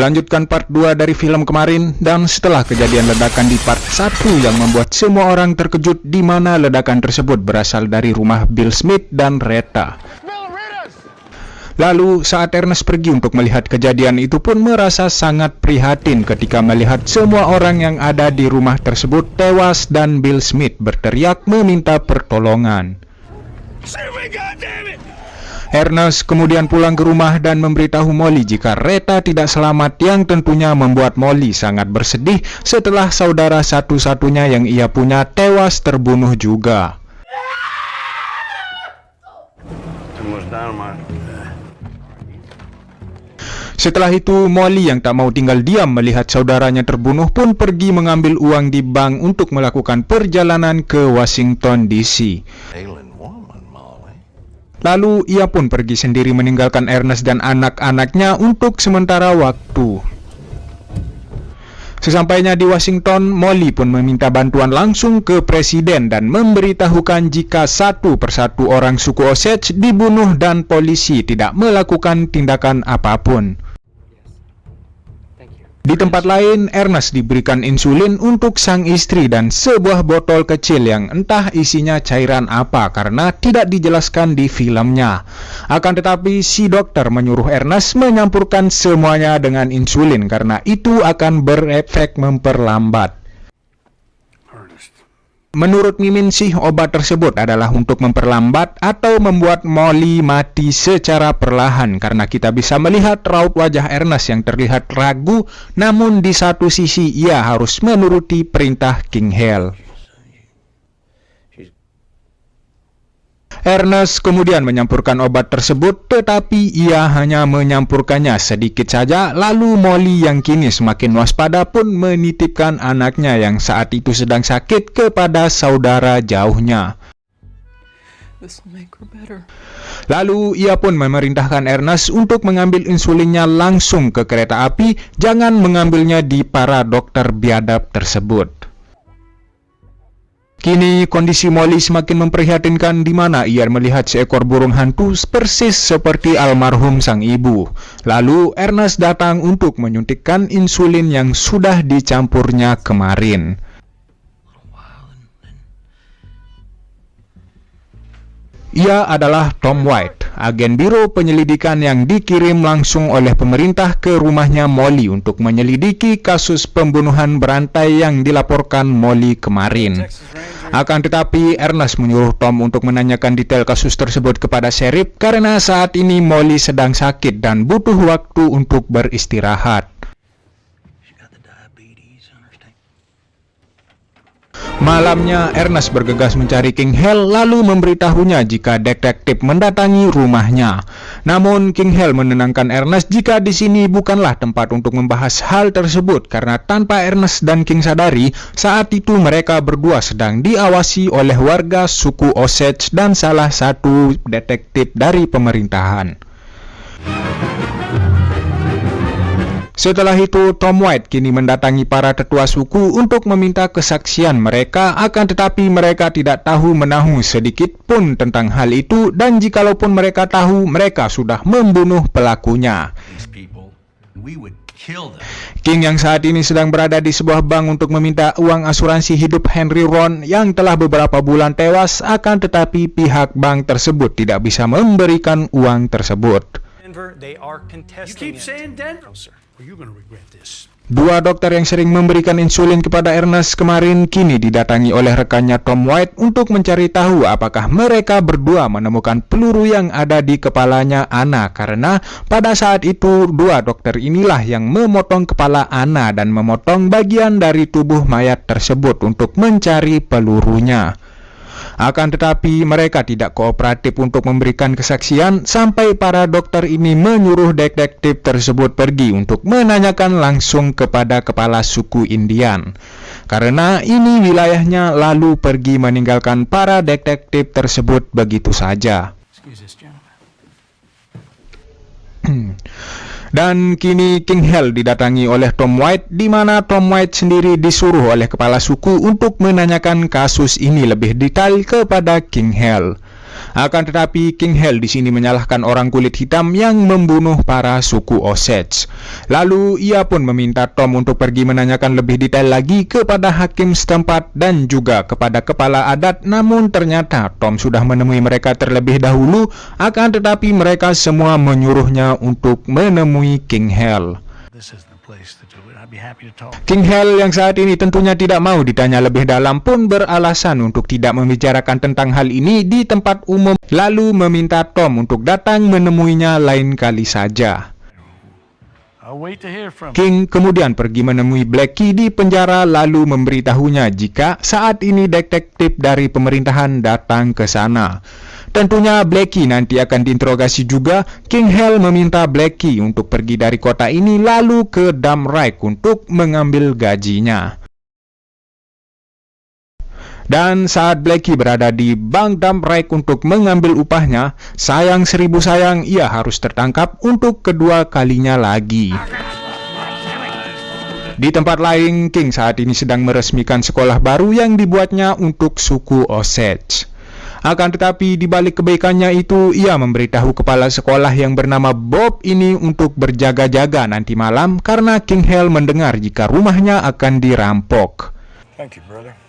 Melanjutkan part 2 dari film kemarin, dan setelah kejadian ledakan di part 1 yang membuat semua orang terkejut di mana ledakan tersebut berasal dari rumah Bill Smith dan Retta. Lalu saat Ernest pergi untuk melihat kejadian itu pun merasa sangat prihatin ketika melihat semua orang yang ada di rumah tersebut tewas dan Bill Smith berteriak meminta pertolongan. Ernest kemudian pulang ke rumah dan memberitahu Molly jika Retta tidak selamat, yang tentunya membuat Molly sangat bersedih setelah saudara satu-satunya yang ia punya tewas terbunuh juga. Setelah itu, Molly yang tak mau tinggal diam melihat saudaranya terbunuh pun pergi mengambil uang di bank untuk melakukan perjalanan ke Washington DC. Lalu ia pun pergi sendiri meninggalkan Ernest dan anak-anaknya untuk sementara waktu. Sesampainya di Washington, Molly pun meminta bantuan langsung ke presiden dan memberitahukan jika satu persatu orang suku Osage dibunuh dan polisi tidak melakukan tindakan apapun. Di tempat lain, Ernest diberikan insulin untuk sang istri dan sebuah botol kecil yang entah isinya cairan apa karena tidak dijelaskan di filmnya. Akan tetapi si dokter menyuruh Ernest menyampurkan semuanya dengan insulin karena itu akan berefek memperlambat. Menurut Mimin sih, obat tersebut adalah untuk memperlambat atau membuat Molly mati secara perlahan karena kita bisa melihat raut wajah Ernest yang terlihat ragu, namun di satu sisi ia harus menuruti perintah King Hale. Ernest kemudian menyampurkan obat tersebut, tetapi ia hanya menyampurkannya sedikit saja. Lalu Molly yang kini semakin waspada pun menitipkan anaknya yang saat itu sedang sakit kepada saudara jauhnya. Lalu ia pun memerintahkan Ernest untuk mengambil insulinnya langsung ke kereta api, jangan mengambilnya di para dokter biadab tersebut. Kini kondisi Molly semakin memprihatinkan di mana ia melihat seekor burung hantu persis seperti almarhum sang ibu. Lalu Ernest datang untuk menyuntikkan insulin yang sudah dicampurnya kemarin. Ia adalah Tom White, agen biro penyelidikan yang dikirim langsung oleh pemerintah ke rumahnya Molly untuk menyelidiki kasus pembunuhan berantai yang dilaporkan Molly kemarin. Akan tetapi, Ernest menyuruh Tom untuk menanyakan detail kasus tersebut kepada sheriff karena saat ini Molly sedang sakit dan butuh waktu untuk beristirahat. Malamnya, Ernest bergegas mencari King Hale lalu memberitahunya jika detektif mendatangi rumahnya. Namun, King Hale menenangkan Ernest jika di sini bukanlah tempat untuk membahas hal tersebut karena tanpa Ernest dan King sadari, saat itu mereka berdua sedang diawasi oleh warga suku Osage dan salah satu detektif dari pemerintahan. Setelah itu, Tom White kini mendatangi para tetua suku untuk meminta kesaksian mereka, akan tetapi mereka tidak tahu menahu sedikit pun tentang hal itu, dan jikalaupun mereka tahu, mereka sudah membunuh pelakunya. King yang saat ini sedang berada di sebuah bank untuk meminta uang asuransi hidup Henry Ron yang telah beberapa bulan tewas, akan tetapi pihak bank tersebut tidak bisa memberikan uang tersebut. Dua dokter yang sering memberikan insulin kepada Ernest kemarin kini didatangi oleh rekannya Tom White untuk mencari tahu apakah mereka berdua menemukan peluru yang ada di kepalanya Anna, karena pada saat itu dua dokter inilah yang memotong kepala Anna dan memotong bagian dari tubuh mayat tersebut untuk mencari pelurunya. Akan tetapi mereka tidak kooperatif untuk memberikan kesaksian sampai para dokter ini menyuruh detektif tersebut pergi untuk menanyakan langsung kepada kepala suku Indian. Karena ini wilayahnya, lalu pergi meninggalkan para detektif tersebut begitu saja. Dan kini King Hale didatangi oleh Tom White, di mana Tom White sendiri disuruh oleh kepala suku untuk menanyakan kasus ini lebih detail kepada King Hale. Akan tetapi King Hell di sini menyalahkan orang kulit hitam yang membunuh para suku Osage. Lalu ia pun meminta Tom untuk pergi menanyakan lebih detail lagi kepada hakim setempat dan juga kepada kepala adat, namun ternyata Tom sudah menemui mereka terlebih dahulu, akan tetapi mereka semua menyuruhnya untuk menemui King Hell. King Hell yang saat ini tentunya tidak mau ditanya lebih dalam pun beralasan untuk tidak membicarakan tentang hal ini di tempat umum, lalu meminta Tom untuk datang menemuinya lain kali saja. King kemudian pergi menemui Blackie di penjara lalu memberitahunya jika saat ini detektif dari pemerintahan datang ke sana. Tentunya Blackie nanti akan diinterogasi juga. King Hell meminta Blackie untuk pergi dari kota ini lalu ke Dump Rike untuk mengambil gajinya. Dan saat Blackie berada di bank Dump Rike untuk mengambil upahnya, sayang seribu sayang ia harus tertangkap untuk kedua kalinya lagi. Di tempat lain, King saat ini sedang meresmikan sekolah baru yang dibuatnya untuk suku Osage. Akan tetapi di balik kebaikannya itu, ia memberitahu kepala sekolah yang bernama Bob ini untuk berjaga-jaga nanti malam karena King Hell mendengar jika rumahnya akan dirampok. Thank you, brother.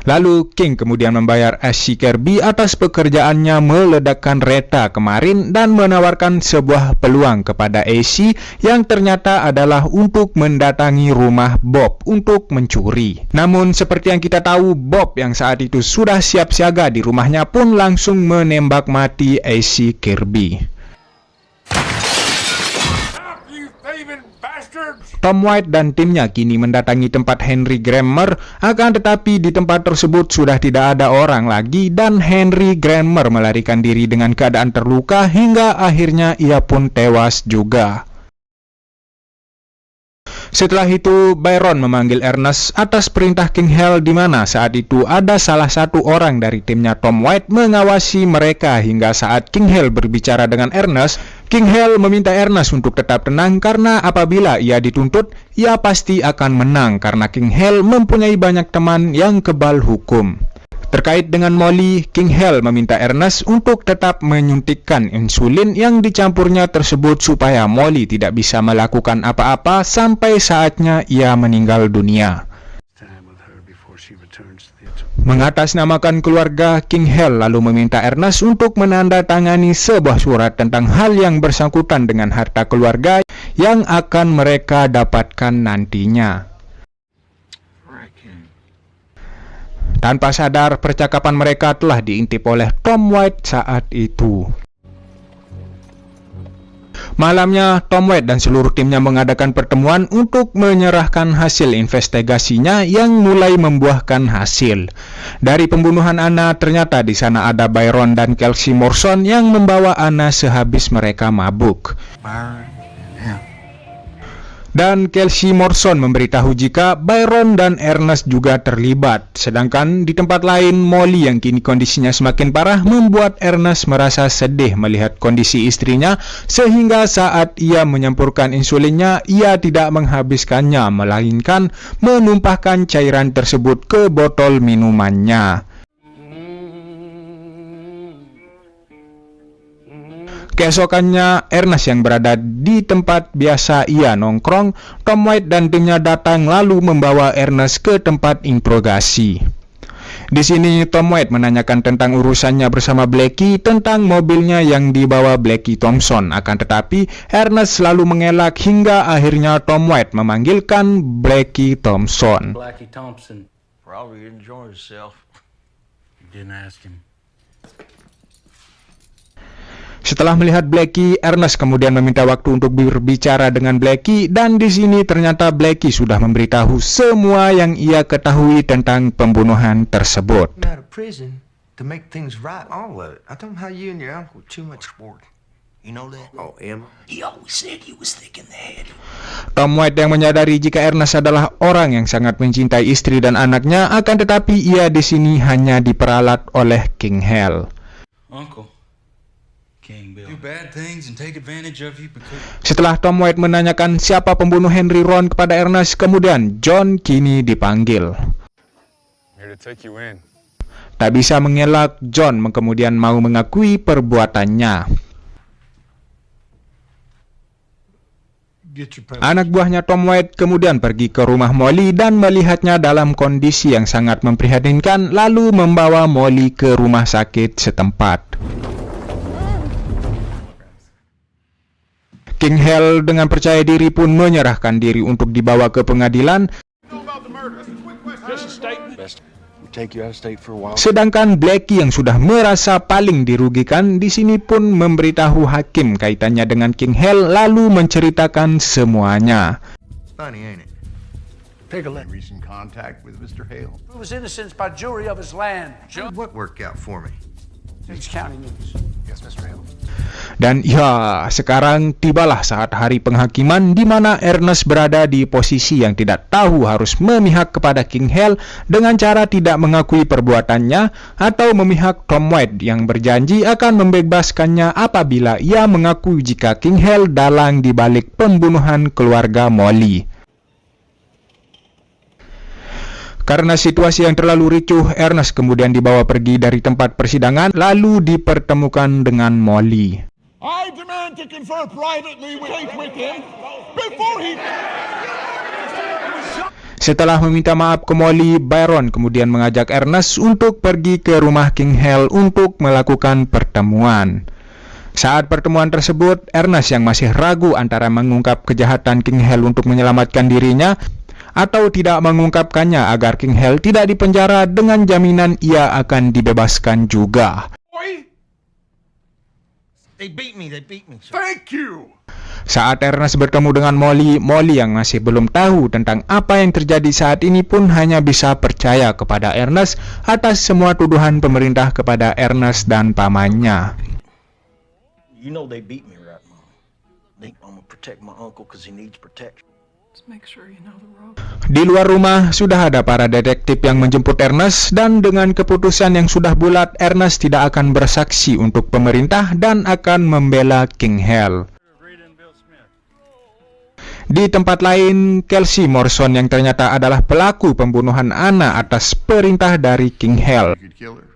Lalu King kemudian membayar AC Kirby atas pekerjaannya meledakkan Reta kemarin dan menawarkan sebuah peluang kepada AC yang ternyata adalah untuk mendatangi rumah Bob untuk mencuri. Namun seperti yang kita tahu, Bob yang saat itu sudah siap siaga di rumahnya pun langsung menembak mati AC Kirby. Tom White dan timnya kini mendatangi tempat Henry Grammer, akan tetapi di tempat tersebut sudah tidak ada orang lagi dan Henry Grammer melarikan diri dengan keadaan terluka hingga akhirnya ia pun tewas juga. Setelah itu, Byron memanggil Ernest atas perintah King Hell, di mana saat itu ada salah satu orang dari timnya Tom White mengawasi mereka hingga saat King Hell berbicara dengan Ernest. King Hell meminta Ernest untuk tetap tenang karena apabila ia dituntut, ia pasti akan menang karena King Hell mempunyai banyak teman yang kebal hukum. Terkait dengan Molly, King Hell meminta Ernest untuk tetap menyuntikkan insulin yang dicampurnya tersebut supaya Molly tidak bisa melakukan apa-apa sampai saatnya ia meninggal dunia. Mengatasnamakan keluarga, King Hell lalu meminta Ernest untuk menandatangani sebuah surat tentang hal yang bersangkutan dengan harta keluarga yang akan mereka dapatkan nantinya. Tanpa sadar, percakapan mereka telah diintip oleh Tom White saat itu. Malamnya, Tom White dan seluruh timnya mengadakan pertemuan untuk menyerahkan hasil investigasinya yang mulai membuahkan hasil. Dari pembunuhan Anna, ternyata di sana ada Byron dan Kelsey Morrison yang membawa Anna sehabis mereka mabuk. Dan Kelsey Morrison memberitahu jika Byron dan Ernest juga terlibat. Sedangkan di tempat lain, Molly yang kini kondisinya semakin parah membuat Ernest merasa sedih melihat kondisi istrinya, sehingga saat ia menyampurkan insulinnya, ia tidak menghabiskannya, melainkan menumpahkan cairan tersebut ke botol minumannya. Keesokannya, Ernest yang berada di tempat biasa ia nongkrong, Tom White dan timnya datang lalu membawa Ernest ke tempat interogasi. Di sini Tom White menanyakan tentang urusannya bersama Blackie tentang mobilnya yang dibawa Blackie Thompson. Akan tetapi Ernest selalu mengelak hingga akhirnya Tom White memanggilkan Blackie Thompson. Blackie Thompson probably enjoy himself. You didn't ask him. Setelah melihat Blackie, Ernest kemudian meminta waktu untuk berbicara dengan Blackie, dan di sini ternyata Blackie sudah memberitahu semua yang ia ketahui tentang pembunuhan tersebut. Tom White yang menyadari jika Ernest adalah orang yang sangat mencintai istri dan anaknya, akan tetapi ia di sini hanya diperalat oleh King Hell. Setelah Tom White menanyakan siapa pembunuh Henry Ron kepada Ernest, kemudian John kini dipanggil. Tak bisa mengelak, John kemudian mau mengakui perbuatannya. Anak buahnya Tom White kemudian pergi ke rumah Molly dan melihatnya dalam kondisi yang sangat memprihatinkan, lalu membawa Molly ke rumah sakit setempat. King Hale dengan percaya diri pun menyerahkan diri untuk dibawa ke pengadilan. Sedangkan Blackie yang sudah merasa paling dirugikan di sini pun memberitahu hakim kaitannya dengan King Hale, lalu menceritakan semuanya. Funny, ain't it? Take a look. Recent contact with Mr. Hale. Who was innocent by jury of his land. What worked out for me? It's County News. Yes, Mr. Hale. Dan ya, sekarang tibalah saat hari penghakiman di mana Ernest berada di posisi yang tidak tahu harus memihak kepada King Hale dengan cara tidak mengakui perbuatannya atau memihak Tom White yang berjanji akan membebaskannya apabila ia mengaku jika King Hale dalang di balik pembunuhan keluarga Molly. Karena situasi yang terlalu ricuh, Ernest kemudian dibawa pergi dari tempat persidangan lalu dipertemukan dengan Molly. I demand to confer privately with him before he... Setelah meminta maaf ke Molly, Byron kemudian mengajak Ernest untuk pergi ke rumah King Hale untuk melakukan pertemuan. Saat pertemuan tersebut, Ernest yang masih ragu antara mengungkap kejahatan King Hale untuk menyelamatkan dirinya atau tidak mengungkapkannya agar King Hale tidak dipenjara dengan jaminan ia akan dibebaskan juga. They beat me, sir. Thank you! Saat Ernest bertemu dengan Molly, Molly yang masih belum tahu tentang apa yang terjadi saat ini pun hanya bisa percaya kepada Ernest atas semua tuduhan pemerintah kepada Ernest dan pamannya. You know they beat me, right, Mom? Think I'm gonna protect my uncle because he needs protection. Make sure you know the road. Di luar rumah sudah ada para detektif yang menjemput Ernest dan dengan keputusan yang sudah bulat, Ernest tidak akan bersaksi untuk pemerintah dan akan membela King Hale. Di tempat lain, Kelsey Morrison yang ternyata adalah pelaku pembunuhan Anna atas perintah dari King Hale. You could kill her?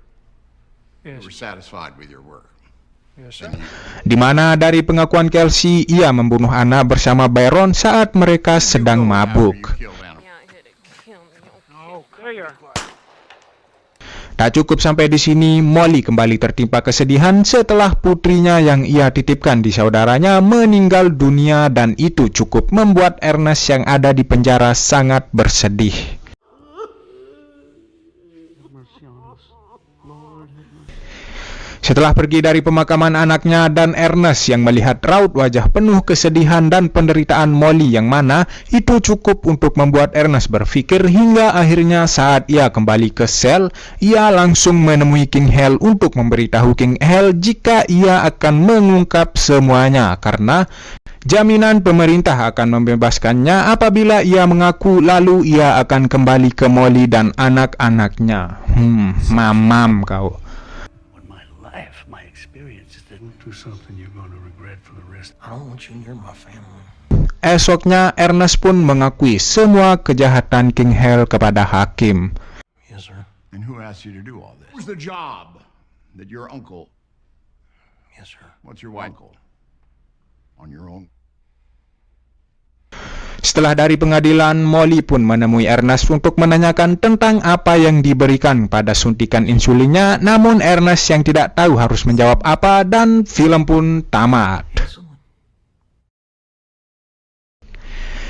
Yes. You were satisfied with your work? Yes, sir. Di mana dari pengakuan Kelsey, ia membunuh Anna bersama Byron saat mereka sedang mabuk. Tak cukup sampai di sini, Molly kembali tertimpa kesedihan setelah putrinya yang ia titipkan di saudaranya meninggal dunia, dan itu cukup membuat Ernest yang ada di penjara sangat bersedih. Setelah pergi dari pemakaman anaknya dan Ernest yang melihat raut wajah penuh kesedihan dan penderitaan Molly yang mana itu cukup untuk membuat Ernest berpikir hingga akhirnya saat ia kembali ke sel, ia langsung menemui King Hale untuk memberitahu King Hale jika ia akan mengungkap semuanya karena jaminan pemerintah akan membebaskannya apabila ia mengaku, lalu ia akan kembali ke Molly dan anak-anaknya. Mamam kau. My experience didn't do something you're going to regret for the rest. I don't want you near my family. Esoknya Ernest pun mengakui semua kejahatan King Hale kepada hakim. Yes, sir. And who asked you to do all this? What was the job that your uncle... Yes, sir. What's your uncle? On your own? Setelah dari pengadilan, Molly pun menemui Ernest untuk menanyakan tentang apa yang diberikan pada suntikan insulinnya, namun Ernest yang tidak tahu harus menjawab apa dan film pun tamat.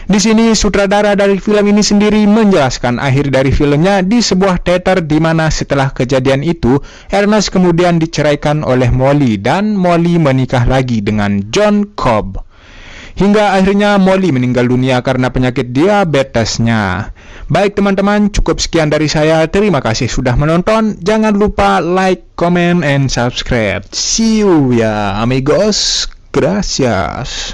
Di sini sutradara dari film ini sendiri menjelaskan akhir dari filmnya di sebuah teater di mana setelah kejadian itu Ernest kemudian diceraikan oleh Molly dan Molly menikah lagi dengan John Cobb. Hingga akhirnya Molly meninggal dunia karena penyakit diabetesnya. Baik teman-teman, cukup sekian dari saya. Terima kasih sudah menonton. Jangan lupa like, comment, and subscribe. See you ya amigos. Gracias.